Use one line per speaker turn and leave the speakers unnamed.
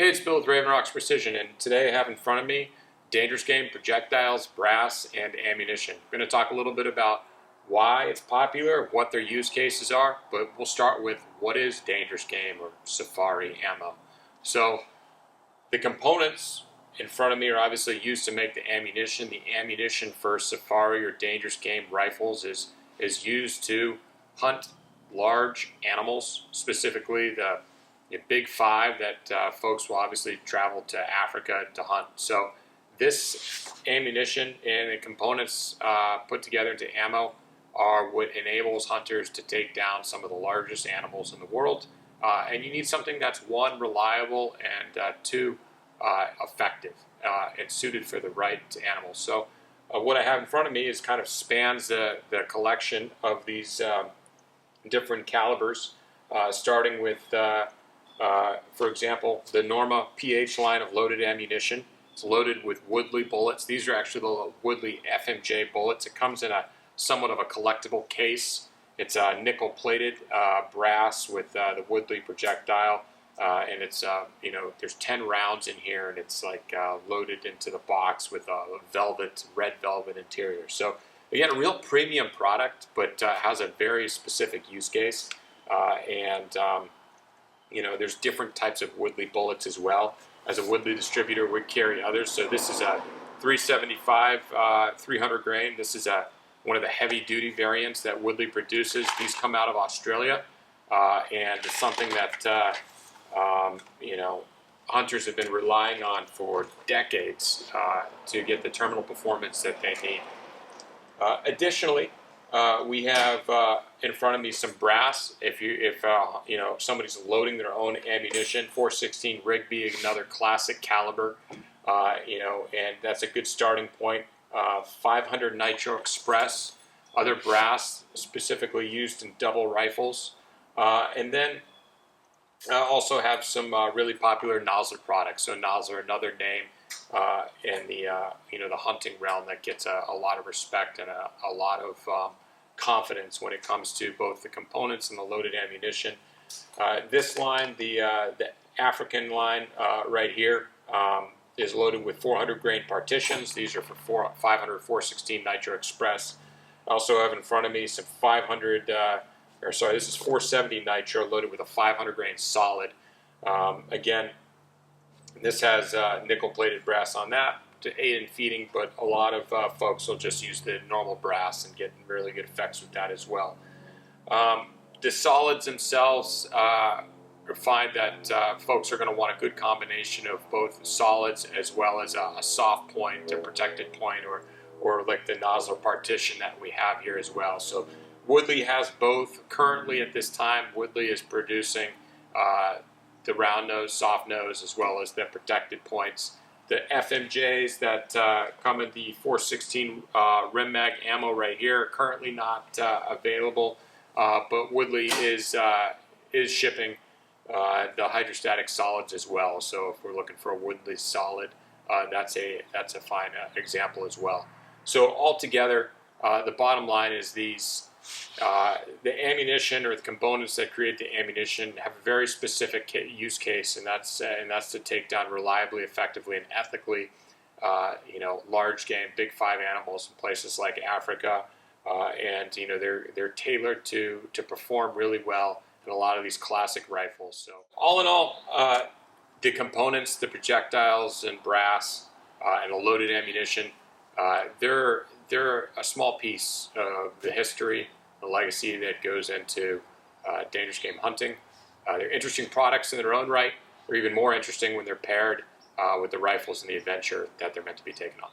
Hey, it's Bill with Raven Rocks Precision, and today I have in front of me dangerous game, projectiles, brass, and ammunition. I'm going to talk a little bit about why it's popular, what their use cases are, but we'll start with what is dangerous game or safari ammo. So the components in front of me are obviously used to make the ammunition. The ammunition for safari or dangerous game rifles is used to hunt large animals, specifically the big five that folks will obviously travel to Africa to hunt. So this ammunition and the components put together into ammo are what enables hunters to take down some of the largest animals in the world. And you need something that's one, reliable, and two, effective and suited for the right animals. So what I have in front of me is kind of spans the collection of these different calibers, starting with for example, the Norma PH line of loaded ammunition. It's loaded with Woodley bullets. These are actually the Woodley FMJ bullets. It comes in a somewhat of a collectible case. It's nickel-plated brass with the Woodley projectile, and it's there's 10 rounds in here, and it's like loaded into the box with a red velvet interior. So again, a real premium product, but has a very specific use case, there's different types of Woodley bullets as well. As a Woodley distributor, we carry others. So this is a 375 300 grain. This is one of the heavy-duty variants that Woodley produces. These come out of Australia, and it's something that hunters have been relying on for decades to get the terminal performance that they need. Additionally, we have in front of me some brass. If somebody's loading their own ammunition, 416 Rigby, another classic caliber, and that's a good starting point. 500 Nitro Express, other brass specifically used in double rifles, and then also have some really popular Nosler products. So Nosler, another name in the the hunting realm that gets a lot of respect and a lot of confidence when it comes to both the components and the loaded ammunition. This line, the African line right here, is loaded with 400 grain partitions. These are for 500 416 Nitro Express. I also have in front of me some this is 470 Nitro loaded with a 500 grain solid. Again, this has nickel-plated brass on that to aid in feeding, but a lot of folks will just use the normal brass and get really good effects with that as well. The solids themselves, find that folks are going to want a good combination of both solids as well as a soft point, a protected point, or like the Nosler partition that we have here as well. So Woodley has both. Currently at this time, Woodley is producing the round nose, soft nose, as well as the protected points. The FMJs that come in the 416 Rim Mag ammo right here are currently not available, but Woodley is shipping the hydrostatic solids as well. So if we're looking for a Woodley solid, that's a fine example as well. So altogether, the bottom line is these. The ammunition or the components that create the ammunition have a very specific use case, and that's to take down reliably, effectively, and ethically, large game, big five animals in places like Africa, and they're tailored to perform really well in a lot of these classic rifles. So all in all, the components, the projectiles and brass, and the loaded ammunition, they're a small piece of the history, the legacy that goes into dangerous game hunting. They're interesting products in their own right. They're even more interesting when they're paired with the rifles and the adventure that they're meant to be taken on.